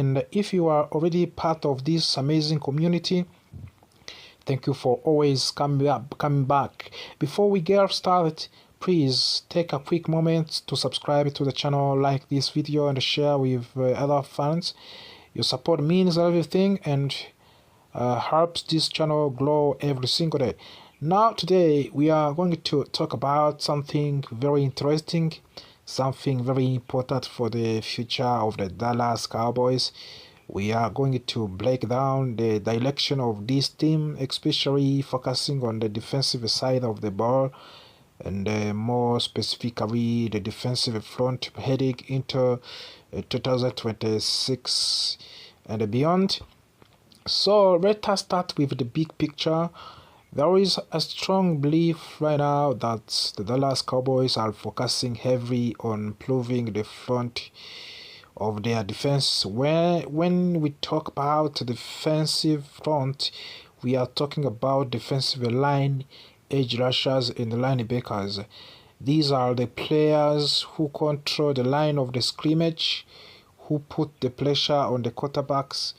And if you are already part of this amazing community, thank you for always coming back. Before we get started, please take a quick moment to subscribe to the channel, like this video, and share with other fans. Your support means everything and helps this channel grow every single day. Now today we are going to talk about something very interesting, something very important for the future of the Dallas Cowboys. We are going to break down the direction of this team, especially focusing on the defensive side of the ball, and more specifically the defensive front heading into 2026 and beyond. So let us start with the big picture. There is a strong belief right now that the Dallas Cowboys are focusing heavily on improving the front of their defense. When we talk about the defensive front, we are talking about defensive line, edge rushers, and linebackers. These are the players who control the line of the scrimmage, who put the pressure on the quarterbacks,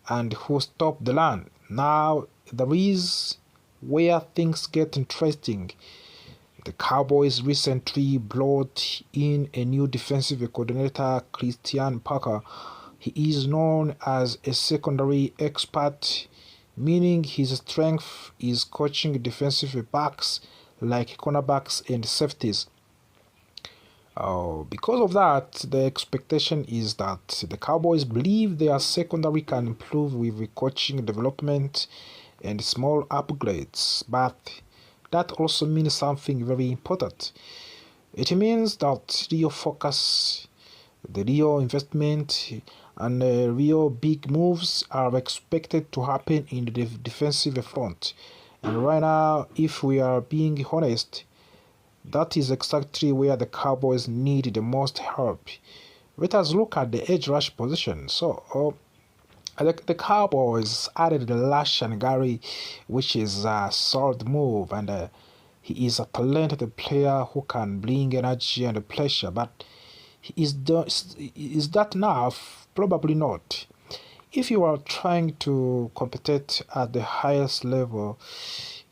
and who stop the run. Now, there is where things get interesting. The Cowboys recently brought in a new defensive coordinator, Christian Parker. He is known as a secondary expert, meaning his strength is coaching defensive backs like cornerbacks and safeties. Because of that, the expectation is that the Cowboys believe their secondary can improve with coaching development and small upgrades, but that also means something very important. It means that real focus, the real investment, and real big moves are expected to happen in the defensive front. And right now, if we are being honest, that is exactly where the Cowboys need the most help. Let us look at the edge rush position. The Cowboys added the Lashan Gary, which is a solid move, and he is a talented player who can bring energy and pressure. But is that enough? Probably not. If you are trying to compete at the highest level,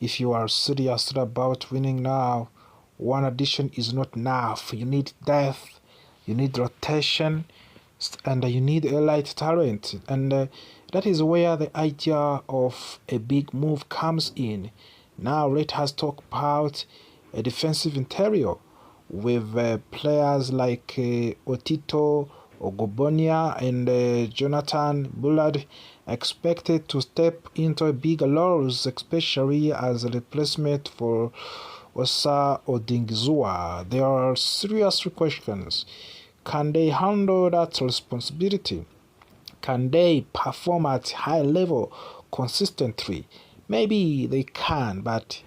if you are serious about winning now, one addition is not enough. You need depth, you need rotation, and you need elite talent. And that is where the idea of a big move comes in. Now let us talk about a defensive interior with players like Otito, Ogobonia, and Jonathan Bullard expected to step into bigger roles, especially as a replacement for Osa Odingizua. There are serious questions. Can they handle that responsibility? Can they perform at high level consistently? Maybe they can, but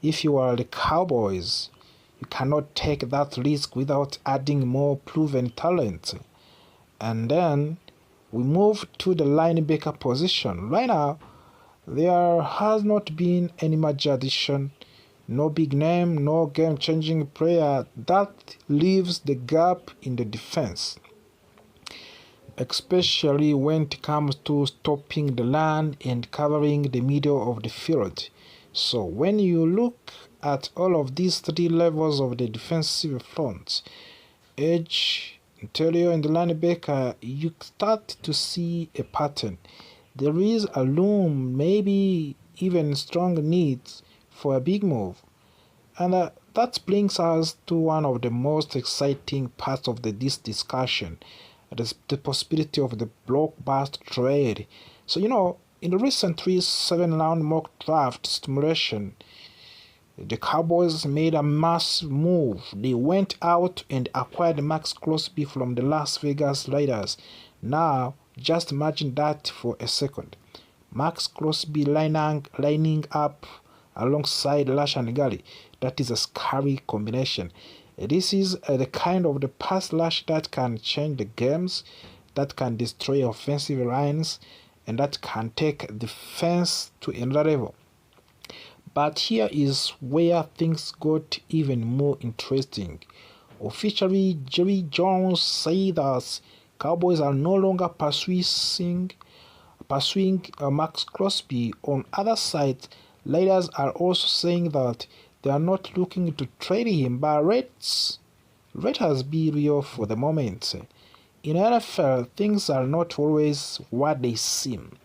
if you are the Cowboys, you cannot take that risk without adding more proven talent. And then we move to the linebacker position. Right now, there has not been any major addition. No big name, no game-changing player. That leaves the gap in the defense, especially when it comes to stopping the run and covering the middle of the field. So when you look at all of these three levels of the defensive front, edge, interior, and linebacker, you start to see a pattern. There is a room, maybe even strong needs for a big move. And that brings us to one of the most exciting parts of this discussion, the possibility of the blockbuster trade. So, in the recent 7-round mock draft stimulation, the Cowboys made a massive move. They went out and acquired Max Crosby from the Las Vegas Raiders. Now, just imagine that for a second. Max Crosby lining up alongside Lashan Gary. That is a scary combination. This is the kind of the pass rush that can change the games, that can destroy offensive lines, and that can take defense to another level. But here is where things got even more interesting. Officially, Jerry Jones said that Cowboys are no longer pursuing Max Crosby. On other side, leaders are also saying that they are not looking to trade him, but let us be real for the moment. In NFL, things are not always what they seem.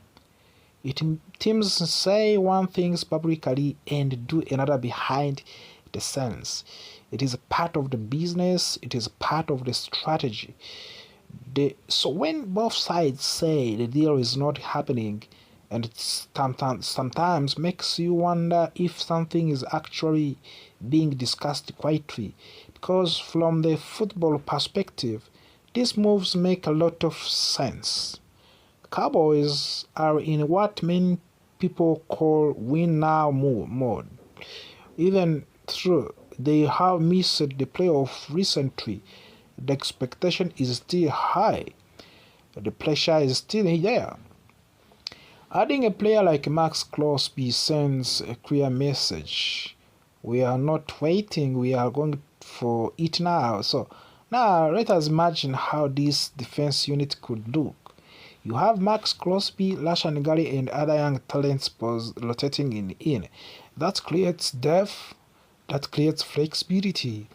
Teams say one thing publicly and do another behind the scenes. It is a part of the business, it is a part of the strategy. So when both sides say the deal is not happening, and it sometimes makes you wonder if something is actually being discussed quietly, because from the football perspective, these moves make a lot of sense. Cowboys are in what many people call win now mode. Even though they have missed the playoff recently, the expectation is still high. The pressure is still there. Adding a player like Max Crosby sends a clear message. We are not waiting, we are going for it now. So now let us imagine how this defense unit could look. You have Max Crosby, Lashan Gary, and other young talents rotating in. That creates depth, that creates flexibility,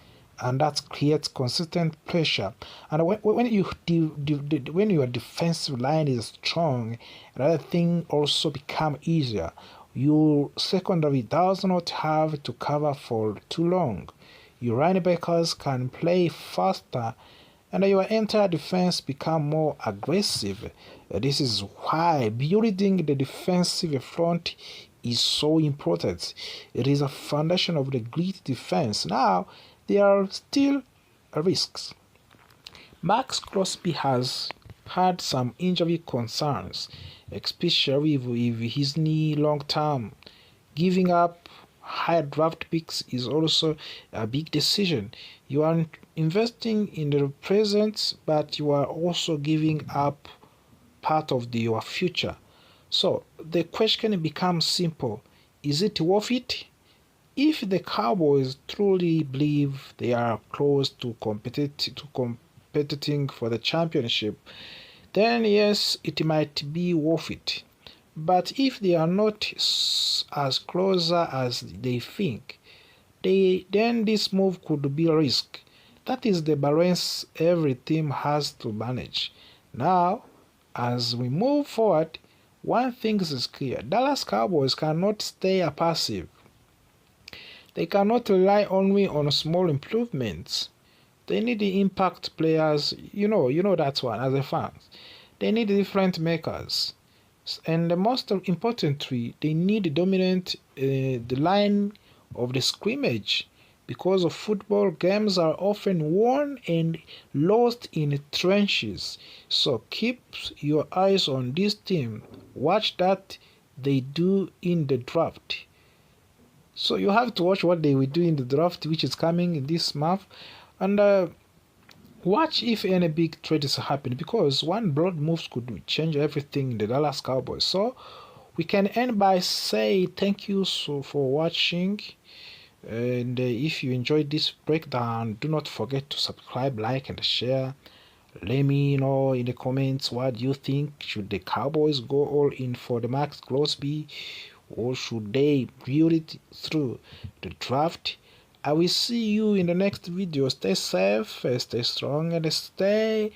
and that creates consistent pressure. And when your defensive line is strong, another thing also become easier. Your secondary does not have to cover for too long. Your linebackers can play faster, and your entire defense become more aggressive. This is why building the defensive front is so important. It is a foundation of the great defense. Now, there are still risks. Max Crosby has had some injury concerns, especially with his knee long term. Giving up high draft picks is also a big decision. You are investing in the present, but you are also giving up part of your future. So the question becomes simple. Is it worth it? If the Cowboys truly believe they are close to competing for the championship, then yes, it might be worth it. But if they are not as closer as they think, then this move could be a risk. That is the balance every team has to manage. Now, as we move forward, one thing is clear. Dallas Cowboys cannot stay passive. They cannot rely only on small improvements. They need the impact players. You know that one as a fan. They need different makers. And the most importantly, they need dominant the line of the scrimmage, because of football games are often won and lost in trenches. So keep your eyes on this team. Watch that they do in the draft. So you have to watch what they will do in the draft, which is coming this month, and watch if any big trades happen, because one broad move could change everything in the Dallas Cowboys. So we can end by say thank you for watching. And if you enjoyed this breakdown, do not forget to subscribe, like, and share. Let me know in the comments what you think. Should the Cowboys go all in for the Max Crosby, or should they build it through the draft? I will see you in the next video. Stay safe, stay strong, and stay.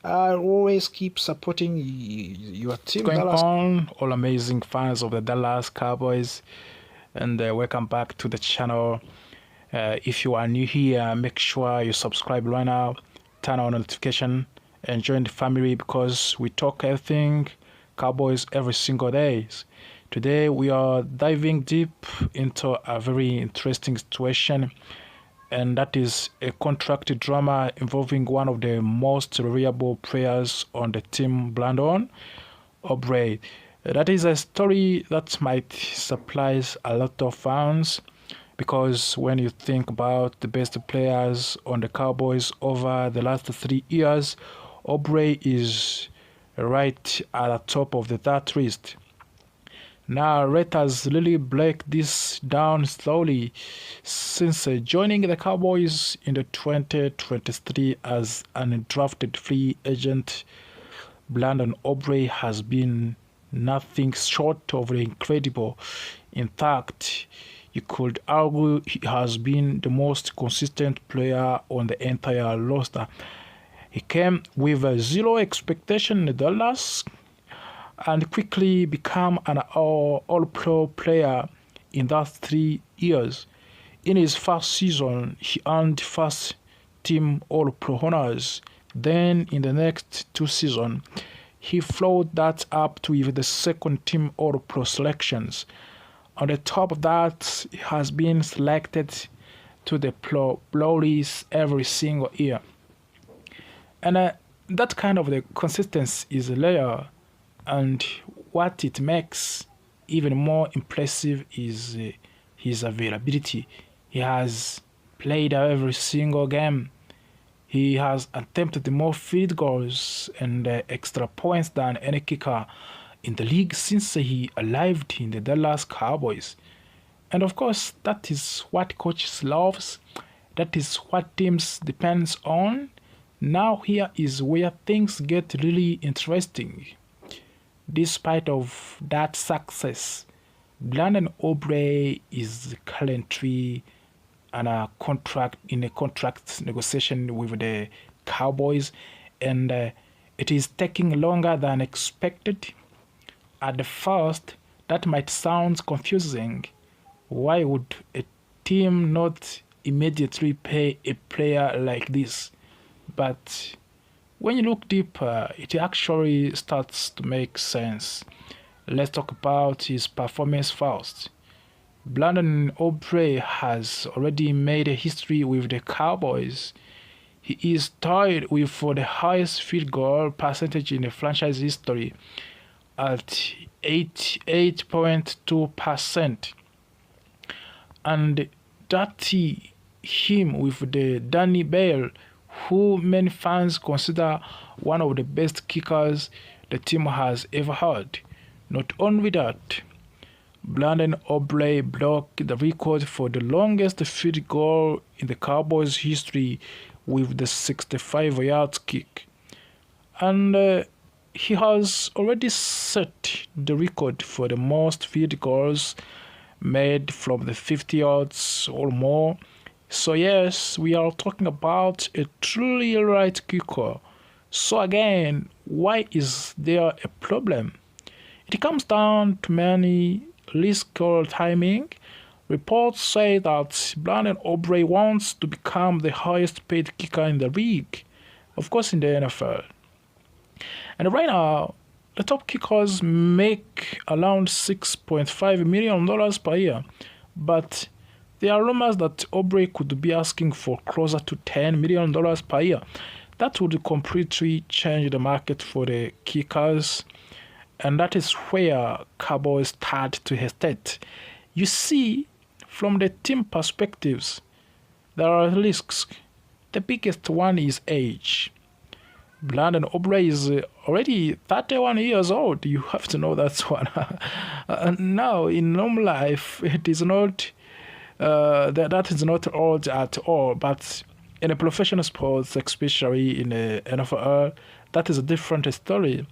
Always keep supporting your team. Going on, all amazing fans of the Dallas Cowboys, and welcome back to the channel. If you are new here, make sure you subscribe right now, turn on notification, and join the family, because we talk everything Cowboys every single day. Today we are diving deep into a very interesting situation, and that is a contract drama involving one of the most reliable players on the team, Aubrey. That is a story that might surprise a lot of fans, because when you think about the best players on the Cowboys over the last 3 years, Aubrey is right at the top of that list. Now let us really break this down slowly. Since joining the Cowboys in the 2023 as an undrafted free agent, Brandon Aubrey has been nothing short of incredible. In fact, you could argue he has been the most consistent player on the entire roster. He came with zero expectation in Dallas and quickly became an all-pro player in that 3 years. In his first season, he earned first team all-pro honors. Then in the next 2 seasons, he followed that up with the second team all-pro selections. On the top of that, he has been selected to the Pro Bowls every single year. And that kind of the consistency is rare, and what it makes even more impressive is his availability. He has played every single game. He has attempted more field goals and extra points than any kicker in the league since he arrived in the Dallas Cowboys. And of course, that is what coaches loves. That is what teams depends on. Now here is where things get really interesting. Despite of that success, Brandon Aubrey is currently in a contract negotiation with the Cowboys, and it is taking longer than expected. At the first, that might sound confusing. Why would a team not immediately pay a player like this? But when you look deeper, it actually starts to make sense. Let's talk about his performance first. Brandon Aubrey has already made a history with the Cowboys. He is tied with for the highest field goal percentage in the franchise history at 88.2%. And that him with the Danny Bale, who many fans consider one of the best kickers the team has ever had. Not only that, Brandon Aubrey broke the record for the longest field goal in the Cowboys' history with the 65-yard kick. And he has already set the record for the most field goals made from the 50 yards or more. So yes, we are talking about a truly right kicker. So again, why is there a problem? It comes down to many risk or timing. Reports say that Brandon Aubrey wants to become the highest paid kicker in the league, of course in the NFL. And right now, the top kickers make around $6.5 million per year, but there are rumors that Aubrey could be asking for closer to $10 million per year. That would completely change the market for the kickers, and that is where Cowboys start to hesitate. You see, from the team perspectives, there are risks. The biggest one is age. Brandon Aubrey is already 31 years old. You have to know that one. Now, in normal life, it is not that is not old at all, but in a professional sports, especially in the NFL, that is a different story.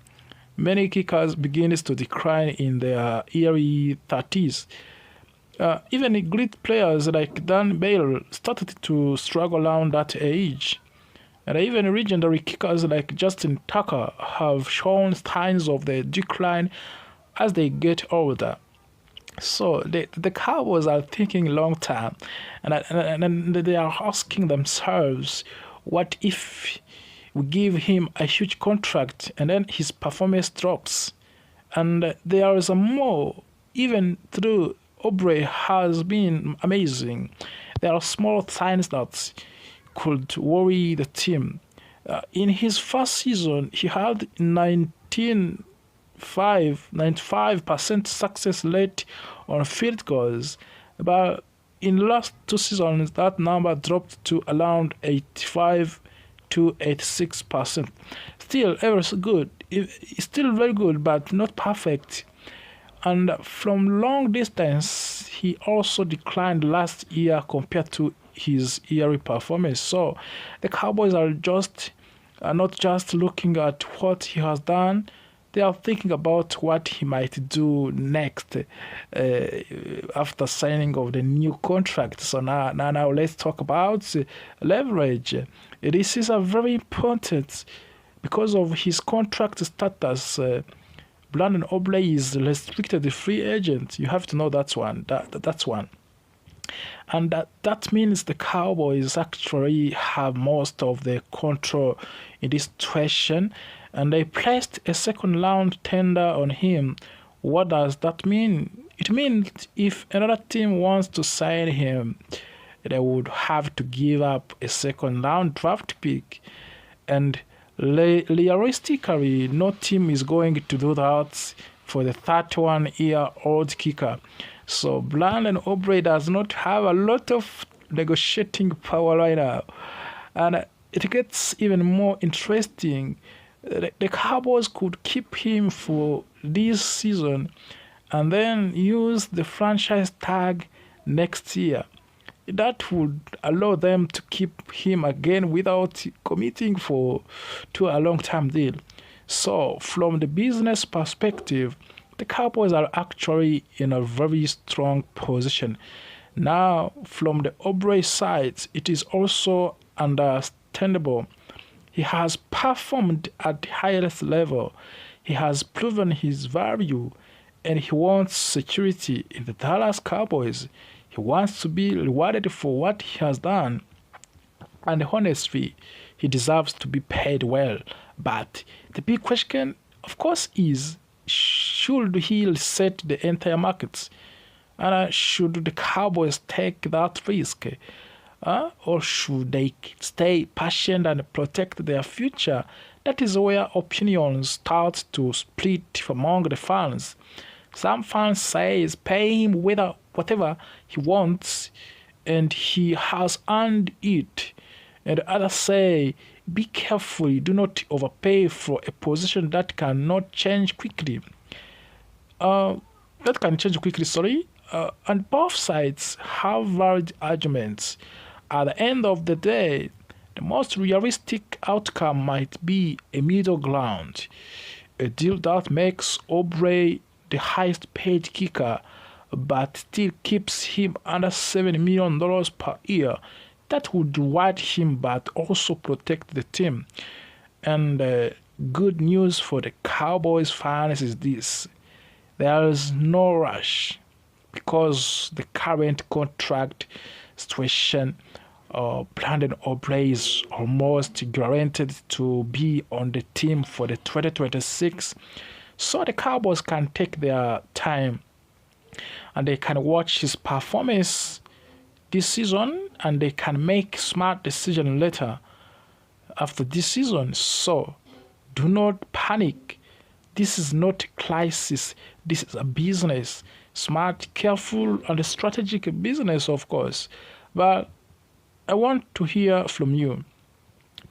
Many kickers begin to decline in their early 30s. Even great players like Dan Bale started to struggle around that age. And even legendary kickers like Justin Tucker have shown signs of the decline as they get older. So the Cowboys are thinking long term, and they are asking themselves, what if we give him a huge contract and then his performance drops? And there is a more, even though Aubrey has been amazing, there are small signs that could worry the team. In his first season, he had 95% success rate on field goals, but in the last 2 seasons, that number dropped to around 85 to 86%. Still, ever so good. It's still very good, but not perfect. And from long distance, he also declined last year compared to his yearly performance. So the Cowboys are not just looking at what he has done, they are thinking about what he might do next after signing of the new contract. So now let's talk about leverage. This is a very important because of his contract status. Brandon Aubrey is restricted free agent. You have to know that's one. That's one. And that means the Cowboys actually have most of the control in this situation, and they placed a second round tender on him. What does that mean? It means if another team wants to sign him, they would have to give up a second round draft pick, and realistically, no team is going to do that for the 31-year-old kicker. So Brandon Aubrey does not have a lot of negotiating power right now. And it gets even more interesting. The Cowboys could keep him for this season and then use the franchise tag next year. That would allow them to keep him again without committing to a long-term deal. So from the business perspective, the Cowboys are actually in a very strong position. Now, from the Aubrey side, it is also understandable. He has performed at the highest level. He has proven his value, and he wants security in the Dallas Cowboys. He wants to be rewarded for what he has done. And honestly, he deserves to be paid well. But the big question, of course, is should he reset the entire market? And should the Cowboys take that risk? Or should they stay patient and protect their future? That is where opinions start to split among the fans. Some fans say pay him whatever he wants and he has earned it. And others say be careful, do not overpay for a position that cannot change quickly. And both sides have valid arguments. At the end of the day, the most realistic outcome might be a middle ground, a deal that makes Aubrey the highest paid kicker but still keeps him under $7 million per year. That would reward him but also protect the team. And good news for the Cowboys fans is this: there is no rush because the current contract situation, Brandon Aubrey is almost guaranteed to be on the team for the 2026. So the Cowboys can take their time and they can watch his performance this season and they can make smart decision later after this season. So do not panic. This is not a crisis. This is a business. Smart, careful, and a strategic business, of course. But I want to hear from you.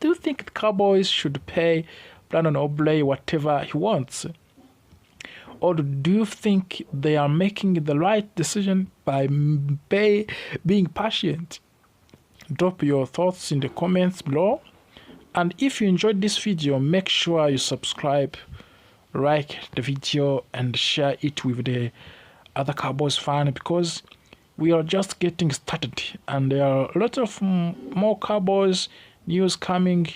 Do you think the Cowboys should pay Brandon Aubrey whatever he wants? Or do you think they are making the right decision by being patient? Drop your thoughts in the comments below. And if you enjoyed this video, make sure you subscribe, like the video, and share it with the other Cowboys fans, because we are just getting started and there are a lot of more Cowboys news coming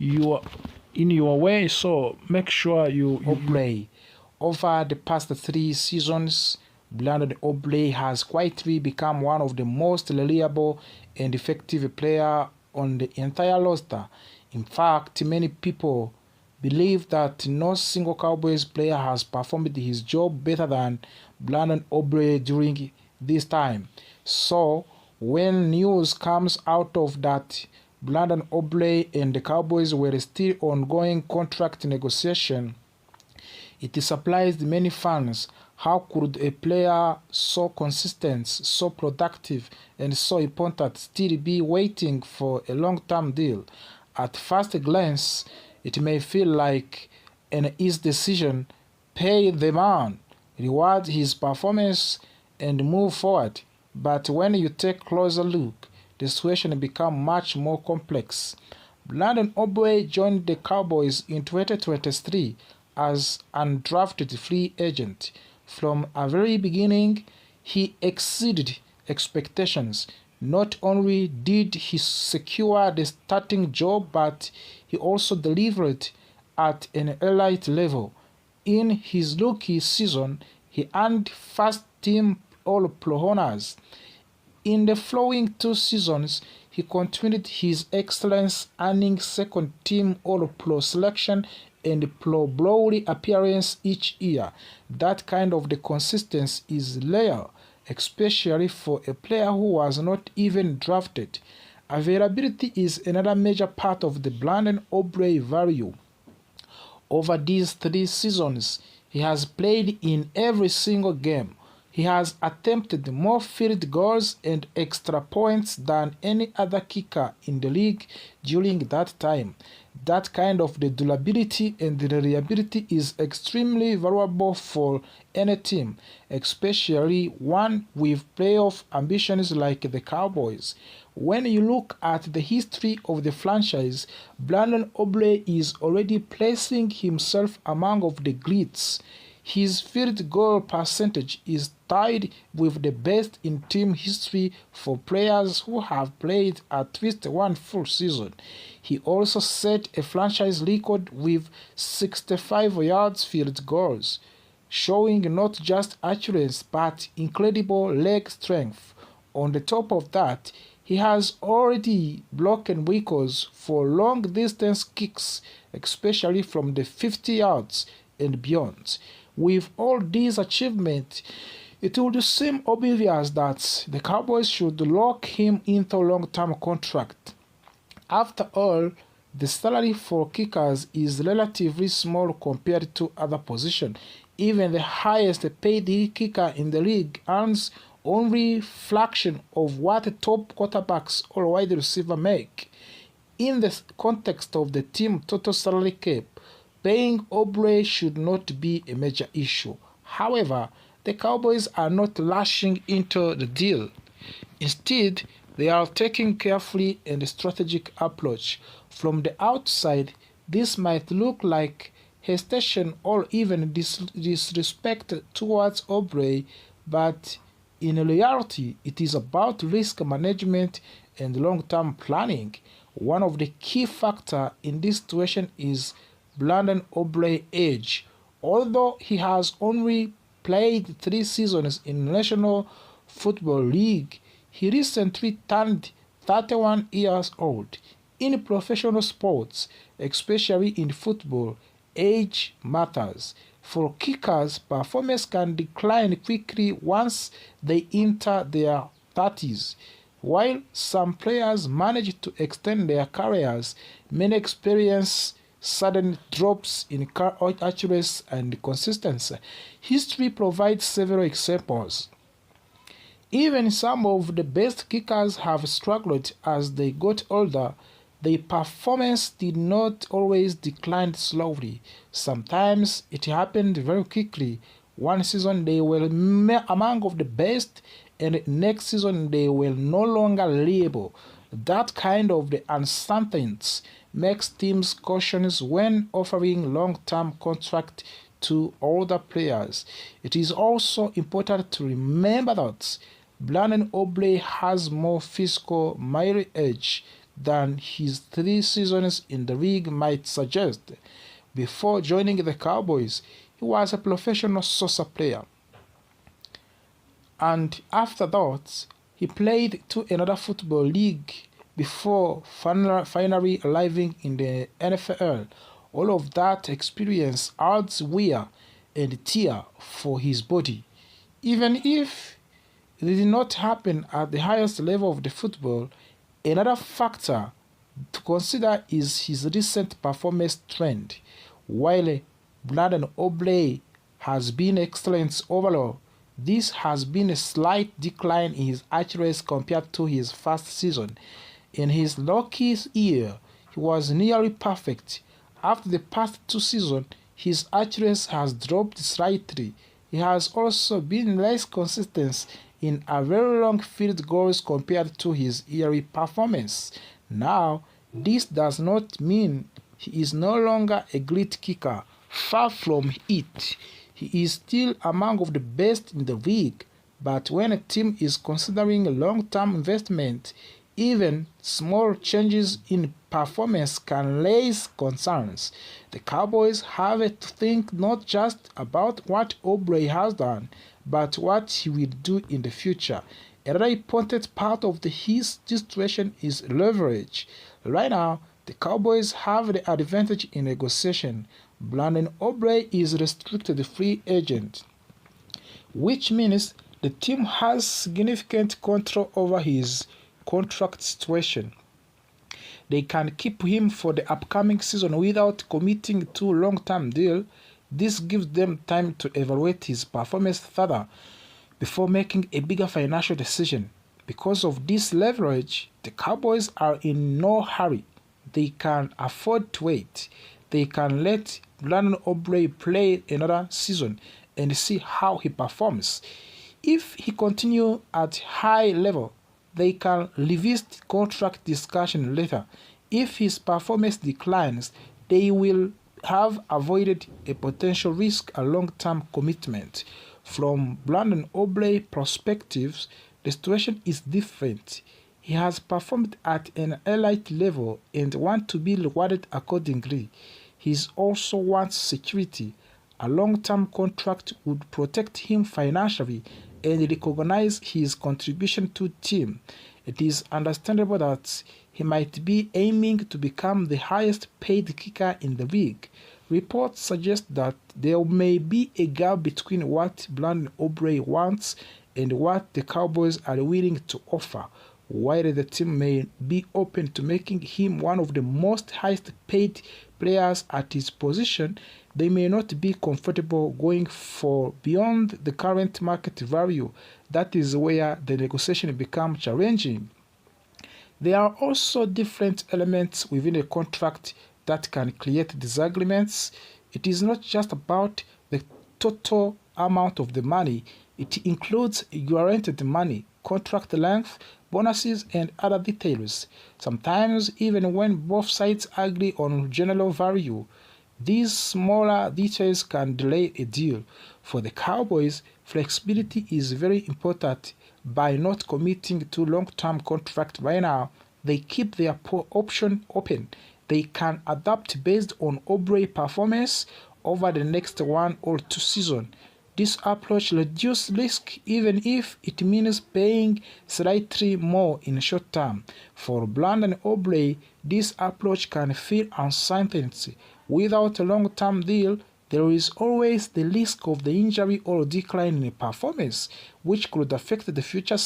in your way. So make sure you play. Over the past 3 seasons, Brandon Aubrey has quietly become one of the most reliable and effective players on the entire roster. In fact, many people believe that no single Cowboys player has performed his job better than Brandon Aubrey during this time. So when news comes out of that Brandon Aubrey and the Cowboys were still ongoing contract negotiation, it surprised many fans. How could a player so consistent, so productive, and so important still be waiting for a long-term deal? At first glance, it may feel like an easy decision. Pay the man. reward his performance and move forward. But when you take a closer look, the situation becomes much more complex. Brandon Aubrey joined the Cowboys in 2023 as an undrafted free agent. From a very beginning, he exceeded expectations. Not only did he secure the starting job, but he also delivered at an elite level. In his rookie season, he earned first-team All-Pro honors. In the following 2 seasons, he continued his excellence, earning second-team All-Pro selection and Pro Bowl appearance each year. That kind of the consistency is rare, especially for a player who was not even drafted. Availability is another major part of the Brandon Aubrey value. Over these 3 seasons, he has played in every single game. He has attempted more field goals and extra points than any other kicker in the league during that time. That kind of the durability and the reliability is extremely valuable for any team, especially one with playoff ambitions like the Cowboys. When you look at the history of the franchise, Brandon Aubrey is already placing himself among of the greats. His field goal percentage is tied with the best in team history for players who have played at least one full season. He also set a franchise record with 65 yards field goals, showing not just accuracy but incredible leg strength. On the top of that, he has already broken records for long-distance kicks, especially from the 50 yards and beyond. With all these achievements, it would seem obvious that the Cowboys should lock him into a long-term contract. After all, the salary for kickers is relatively small compared to other positions. Even the highest paid kicker in the league earns only a fraction of what top quarterbacks or wide receiver make. In the context of the team total salary cap, paying Aubrey should not be a major issue. However, the Cowboys are not rushing into the deal. Instead, they are taking carefully and strategic approach. From the outside, this might look like hesitation or even disrespect towards Aubrey, but in reality, it is about risk management and long-term planning. One of the key factors in this situation is Brandon Aubrey's age. Although he has only played 3 seasons in National Football League, he recently turned 31 years old. In professional sports, especially in football, age matters. For kickers, performance can decline quickly once they enter their 30s. While some players manage to extend their careers, many experience sudden drops in accuracy and consistency. History provides several examples. Even some of the best kickers have struggled as they got older. Their performance did not always decline slowly. Sometimes it happened very quickly. One season they were among of the best, and next season they were no longer reliable. That kind of the uncertainty makes teams cautious when offering long-term contracts to older players. It is also important to remember that Brandon Aubrey has more physical mileage than his 3 seasons in the league might suggest. Before joining the Cowboys, he was a professional soccer player. And after that, he played to another football league before finally arriving in the NFL. All of that experience adds wear and tear for his body. Even if it did not happen at the highest level of the football, another factor to consider is his recent performance trend. While Brandon Aubrey has been excellent overall, this has been a slight decline in his accuracy compared to his first season. In his rookie year, he was nearly perfect. After the past 2 seasons, his accuracy has dropped slightly. he has also been less consistent in a very long field goals compared to his yearly performance. Now, this does not mean he is no longer a great kicker. Far from it. He is still among the best in the league, but when a team is considering a long-term investment, even small changes in performance can raise concerns. The Cowboys have to think not just about what Aubrey has done, but what he will do in the future. Another important part of his situation is leverage. Right now, the Cowboys have the advantage in negotiation. Brandon Aubrey is a restricted free agent, which means the team has significant control over his contract situation. They can keep him for the upcoming season without committing to a long-term deal. This gives them time to evaluate his performance further before making a bigger financial decision. Because of this leverage, the Cowboys are in no hurry. They can afford to wait. They can let Brandon Aubrey play another season and see how he performs. If he continues at high level, they can revisit contract discussion later. If his performance declines, they will have avoided a potential risk a long-term commitment. From Brandon Aubrey's perspective, the situation is different. He has performed at an elite level and wants to be rewarded accordingly. He also wants security. A long-term contract would protect him financially and recognize his contribution to the team. It is understandable that he might be aiming to become the highest paid kicker in the league. Reports suggest that there may be a gap between what Brandon Aubrey wants and what the Cowboys are willing to offer. While the team may be open to making him one of the most highest paid players at his position, they may not be comfortable going for beyond the current market value. That is where the negotiation becomes challenging. There are also different elements within a contract that can create disagreements. It is not just about the total amount of the money. It includes guaranteed money, contract length, bonuses, and other details. Sometimes, even when both sides agree on general value, these smaller details can delay a deal. For the Cowboys, flexibility is very important. By not committing to long-term contract right now, they keep their option open. They can adapt based on Aubrey's performance over the next 1 or 2 seasons. This approach reduces risk even if it means paying slightly more in short term. For Brandon Aubrey, this approach can feel uncertainty. Without a long-term deal, there is always the risk of the injury or decline in performance, which could affect the future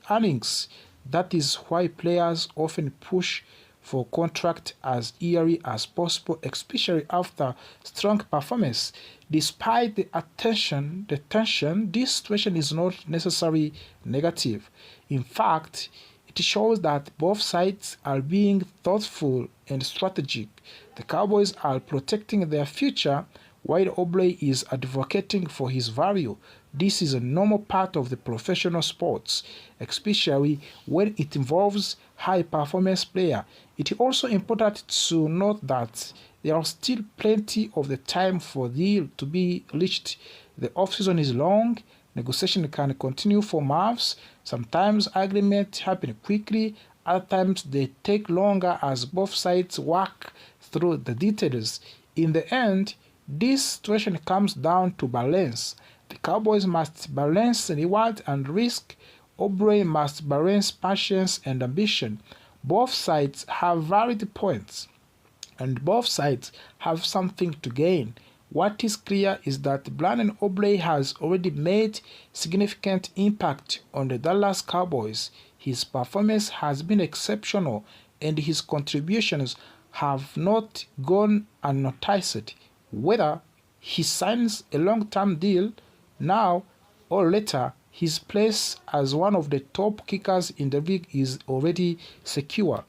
earnings. That is why players often push for contract as early as possible, especially after strong performance. Despite the tension, this situation is not necessarily negative. In fact, it shows that both sides are being thoughtful and strategic. The Cowboys are protecting their future while Aubrey is advocating for his value. This is a normal part of the professional sports, especially when it involves high-performance players. It is also important to note that there are still plenty of the time for the deal to be reached. The offseason is long, negotiation can continue for months, sometimes agreements happen quickly, other times they take longer as both sides work through the details. In the end, this situation comes down to balance. The Cowboys must balance reward and risk. Aubrey must balance patience and ambition. Both sides have valid points, and both sides have something to gain. What is clear is that Brandon Aubrey has already made significant impact on the Dallas Cowboys. His performance has been exceptional, and his contributions have not gone unnoticed. Whether he signs a long-term deal now or later, his place as one of the top kickers in the league is already secure.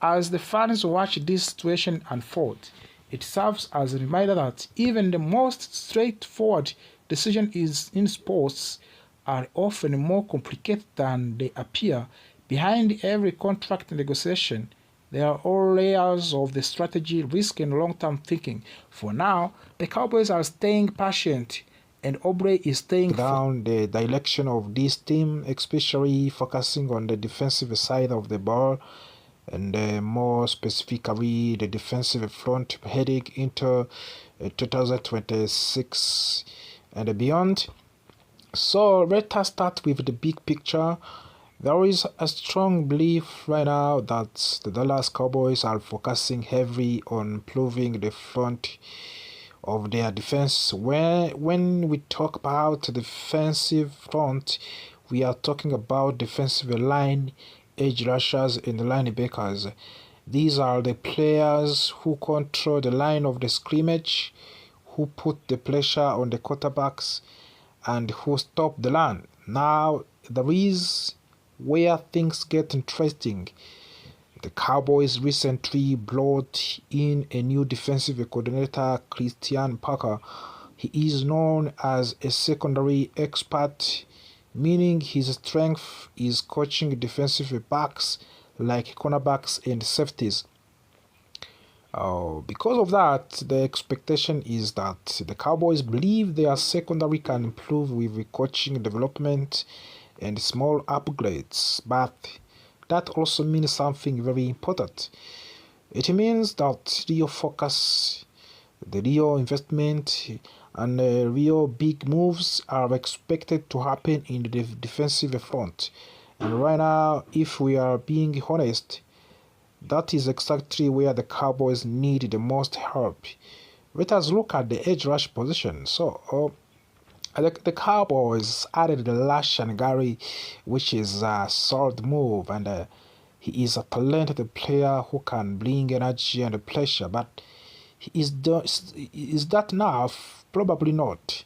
As the fans watch this situation unfold, it serves as a reminder that even the most straightforward decisions is in sports are often more complicated than they appear. Behind every contract negotiation, there are all layers of the strategy, risk, and long-term thinking. For now, the Cowboys are staying patient, and Aubrey is staying down the direction of this team, especially focusing on the defensive side of the ball, and more specifically the defensive front heading into 2026 and beyond. So let us start with the big picture. There is a strong belief right now that the Dallas Cowboys are focusing heavily on improving the front of their defense. When we talk about the defensive front, we are talking about defensive line, edge rushers, and linebackers. These are the players who control the line of the scrimmage, who put the pressure on the quarterbacks, and who stop the run. Now, there is where things get interesting. The Cowboys recently brought in a new defensive coordinator, Christian Parker. He is known as a secondary expert, meaning his strength is coaching defensive backs like cornerbacks and safeties. Because of that, the expectation is that the Cowboys believe their secondary can improve with coaching development and small upgrades, but that also means something very important. It means that real focus, the real investment, and real big moves are expected to happen in the defensive front. And right now, if we are being honest, that is exactly where the Cowboys need the most help. Let us look at the edge rush position. The Cowboys added the Lashan Gary, which is a solid move, and he is a talented player who can bring energy and pressure. But is that enough? Probably not.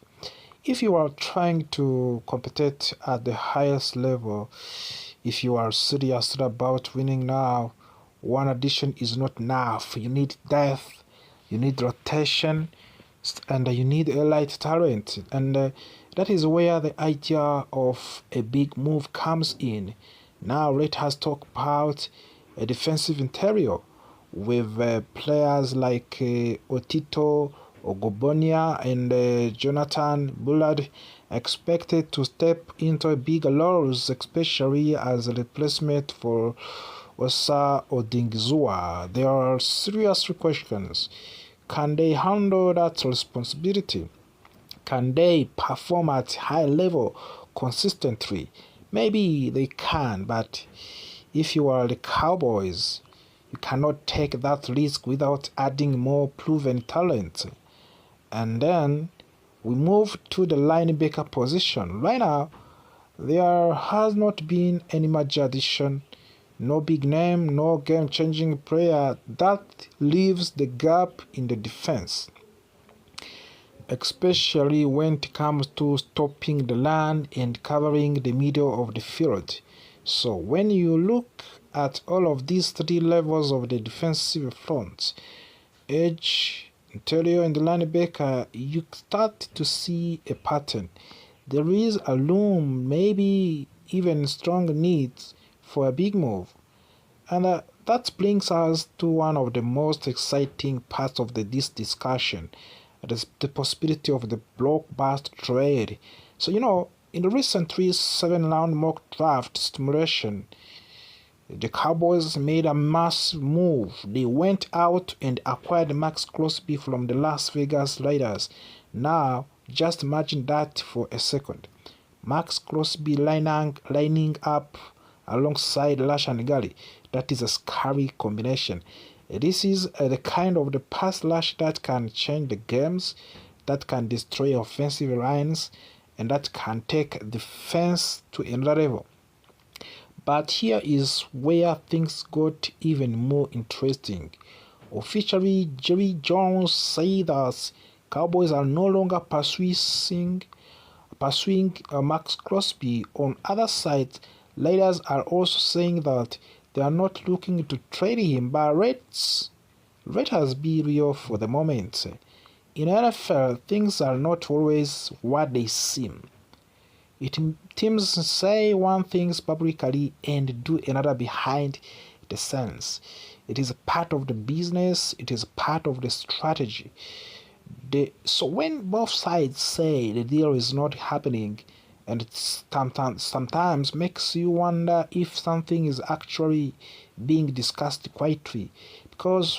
If you are trying to compete at the highest level, if you are serious about winning now, one addition is not enough. You need depth, you need rotation, and you need elite talent. And that is where the idea of a big move comes in. Now let us talk about a defensive interior with players like Otito, Ogobonia, and Jonathan Bullard expected to step into bigger roles, especially as a replacement for Osa Odingzua. There are serious questions. Can they handle that responsibility? Can they perform at high level consistently? Maybe they can, but if you are the Cowboys, you cannot take that risk without adding more proven talent. And then we move to the linebacker position. Right now, there has not been any major addition, no big name, no game-changing player. That leaves the gap in the defense, especially when it comes to stopping the run and covering the middle of the field. So when you look at all of these three levels of the defensive front, edge, interior, and linebacker, you start to see a pattern. There is a room, maybe even strong needs for a big move. And that brings us to one of the most exciting parts of this discussion, the possibility of the blockbuster trade. So, in the recent 7-round mock draft stimulation, the Cowboys made a massive move. They went out and acquired Max Crosby from the Las Vegas Raiders. Now, just imagine that for a second. Max Crosby lining up alongside Lashan Gary. That is a scary combination. This is the kind of the pass rush that can change the games, that can destroy offensive lines, and that can take defense to another level. But here is where things got even more interesting. Officially, Jerry Jones said that Cowboys are no longer pursuing Max Crosby. On other side, Raiders are also saying that they are not looking to trade him, but let us be real for the moment. in NFL, things are not always what they seem. Teams say one thing publicly and do another behind the scenes. It is a part of the business, it is part of the strategy. So when both sides say the deal is not happening, and it sometimes makes you wonder if something is actually being discussed quietly, because